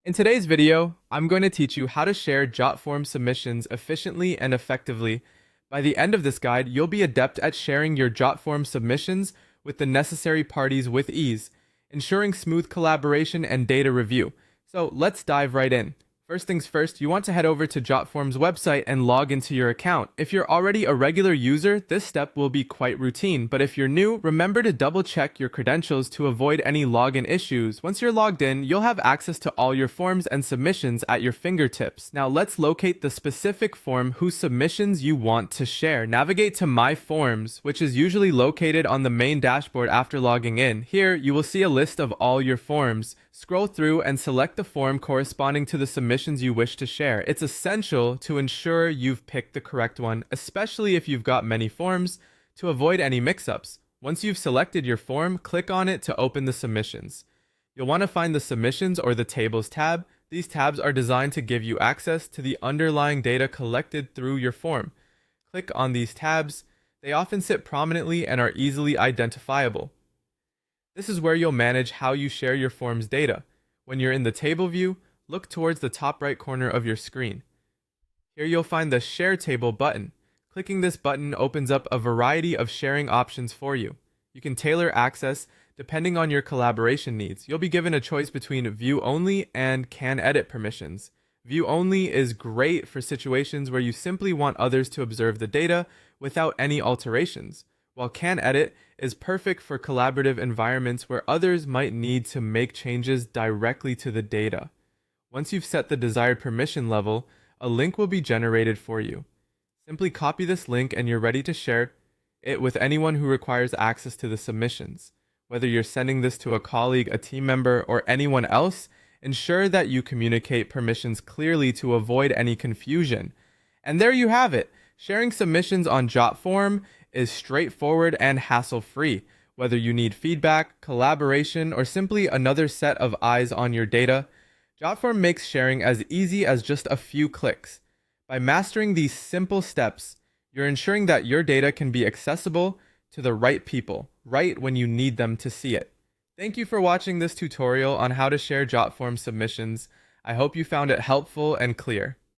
In today's video, I'm going to teach you how to share Jotform submissions efficiently and effectively. By the end of this guide, you'll be adept at sharing your Jotform submissions with the necessary parties with ease, ensuring smooth collaboration and data review. So let's dive right in. First things first, you want to head over to Jotform's website and log into your account. If you're already a regular user, this step will be quite routine, but if you're new, remember to double check your credentials to avoid any login issues. Once you're logged in, you'll have access to all your forms and submissions at your fingertips. Now let's locate the specific form whose submissions you want to share. Navigate to My Forms, which is usually located on the main dashboard after logging in. Here, you will see a list of all your forms. Scroll through and select the form corresponding to the submissions you wish to share. It's essential to ensure you've picked the correct one, especially if you've got many forms, to avoid any mix-ups. Once you've selected your form, click on it to open the submissions. You'll want to find the Submissions or the Tables tab. These tabs are designed to give you access to the underlying data collected through your form. Click on these tabs. They often sit prominently and are easily identifiable. This is where you'll manage how you share your form's data. When you're in the table view, look towards the top right corner of your screen. Here you'll find the Share Table button. Clicking this button opens up a variety of sharing options for you. You can tailor access depending on your collaboration needs. You'll be given a choice between View Only and Can Edit permissions. View Only is great for situations where you simply want others to observe the data without any alterations, while Can Edit is perfect for collaborative environments where others might need to make changes directly to the data. Once you've set the desired permission level, a link will be generated for you. Simply copy this link and you're ready to share it with anyone who requires access to the submissions. Whether you're sending this to a colleague, a team member, or anyone else, ensure that you communicate permissions clearly to avoid any confusion. And there you have it. Sharing submissions on Jotform is straightforward and hassle-free. Whether you need feedback, collaboration, or simply another set of eyes on your data, Jotform makes sharing as easy as just a few clicks. By mastering these simple steps, you're ensuring that your data can be accessible to the right people, right when you need them to see it. Thank you for watching this tutorial on how to share Jotform submissions. I hope you found it helpful and clear.